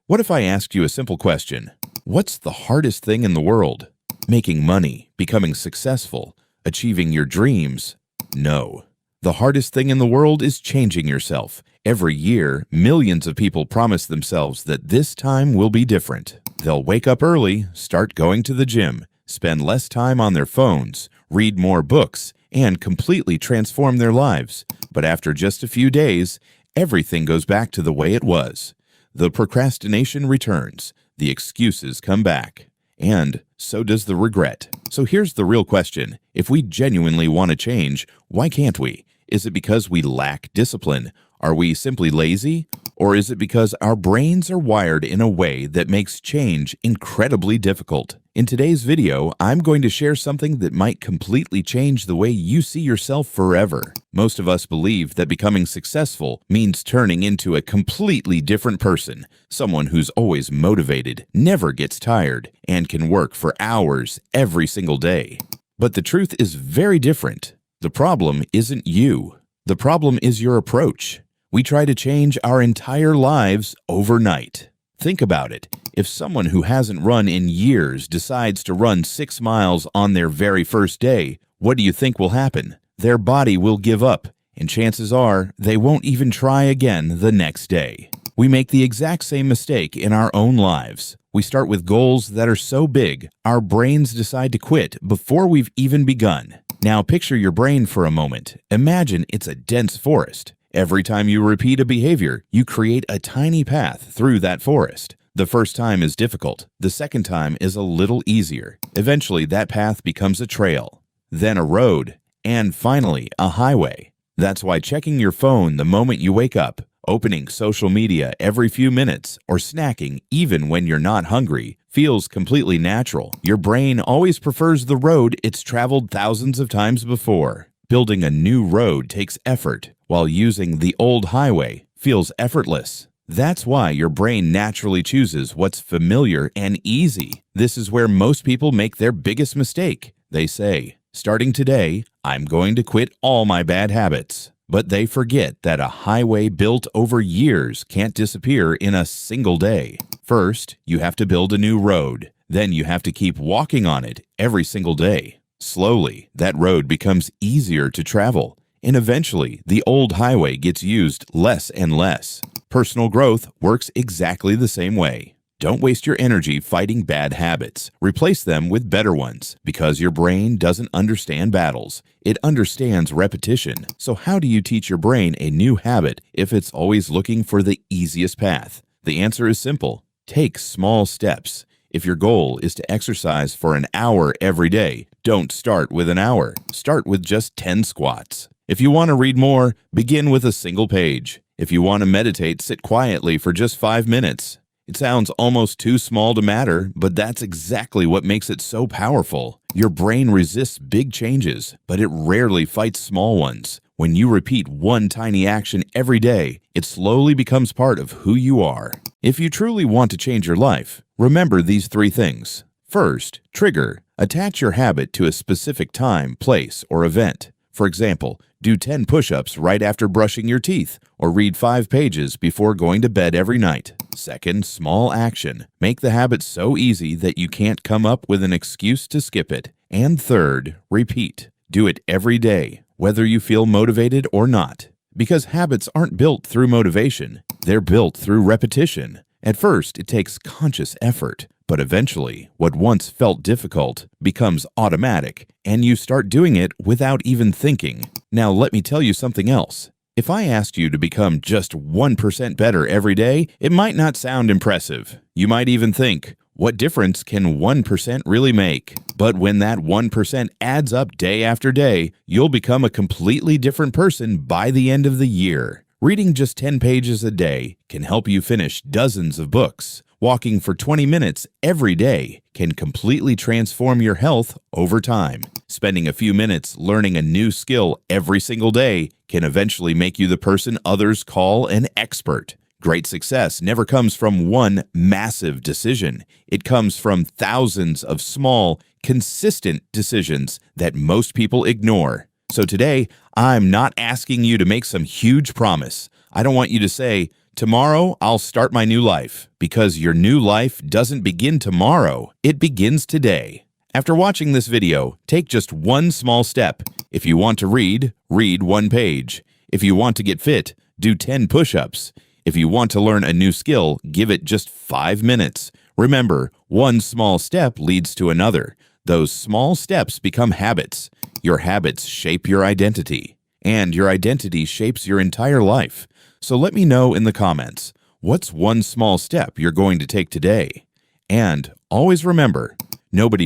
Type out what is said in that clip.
What if I asked you a simple question? What's the hardest thing in the world? Making money, becoming successful, achieving your dreams? No. The hardest thing in the world is changing yourself. Every year, millions of people promise themselves that this time will be different. They'll wake up early, start going to the gym, spend less time on their phones, read more books, and completely transform their lives. But after just a few days, everything goes back to the way it was. The procrastination returns, the excuses come back, and so does the regret. So here's the real question. If we genuinely want to change, why can't we? Is it because we lack discipline? Are we simply lazy? Or is it because our brains are wired in a way that makes change incredibly difficult? In today's video, I'm going to share something that might completely change the way you see yourself forever. Most of us believe that becoming successful means turning into a completely different person, someone who's always motivated, never gets tired, and can work for hours every single day. But the truth is very different. The problem isn't you. The problem is your approach. We try to change our entire lives overnight. Think about it. If someone who hasn't run in years decides to run 6 miles on their very first day, what do you think will happen? Their body will give up, and chances are they won't even try again the next day. We make the exact same mistake in our own lives. We start with goals that are so big, our brains decide to quit before we've even begun. Now picture your brain for a moment. Imagine it's a dense forest. Every time you repeat a behavior, you create a tiny path through that forest. The first time is difficult. The second time is a little easier. Eventually, that path becomes a trail, then a road, and finally, a highway. That's why checking your phone the moment you wake up, opening social media every few minutes, or snacking even when you're not hungry feels completely natural. Your brain always prefers the road it's traveled thousands of times before. Building a new road takes effort, while using the old highway feels effortless. That's why your brain naturally chooses what's familiar and easy. This is where most people make their biggest mistake. They say, starting today, I'm going to quit all my bad habits. But they forget that a highway built over years can't disappear in a single day. First, you have to build a new road. Then you have to keep walking on it every single day. Slowly, that road becomes easier to travel, and eventually, the old highway gets used less and less. Personal growth works exactly the same way. Don't waste your energy fighting bad habits. Replace them with better ones, because your brain doesn't understand battles. It understands repetition. So how do you teach your brain a new habit if it's always looking for the easiest path? The answer is simple. Take small steps. If your goal is to exercise for an hour every day, don't start with an hour. Start with just 10 squats. If you want to read more, begin with a single page. If you want to meditate, sit quietly for just 5 minutes. It sounds almost too small to matter, but that's exactly what makes it so powerful. Your brain resists big changes, but it rarely fights small ones. When you repeat one tiny action every day, it slowly becomes part of who you are. If you truly want to change your life, remember these 3 things. First, trigger. Attach your habit to a specific time, place, or event. For example, do 10 push-ups right after brushing your teeth, or read 5 pages before going to bed every night. Second, small action. Make the habit so easy that you can't come up with an excuse to skip it. And third, repeat. Do it every day, whether you feel motivated or not. Because habits aren't built through motivation, they're built through repetition. At first, it takes conscious effort, but eventually, what once felt difficult becomes automatic, and you start doing it without even thinking. Now, let me tell you something else. If I asked you to become just 1% better every day, it might not sound impressive. You might even think, what difference can 1% really make? But when that 1% adds up day after day, you'll become a completely different person by the end of the year. Reading just 10 pages a day can help you finish dozens of books. Walking for 20 minutes every day can completely transform your health over time. Spending a few minutes learning a new skill every single day can eventually make you the person others call an expert. Great success never comes from one massive decision. It comes from thousands of small, consistent decisions that most people ignore. So today, I'm not asking you to make some huge promise. I don't want you to say, Tomorrow, I'll start my new life, because your new life doesn't begin tomorrow, it begins today. After watching this video, take just one small step. If you want to read 1 page. If you want to get fit, do 10 push-ups. If you want to learn a new skill, give it just 5 minutes. Remember, one small step leads to another. Those small steps become habits. Your habits shape your identity, and your identity shapes your entire life. So let me know in the comments, what's one small step you're going to take today? And always remember, nobody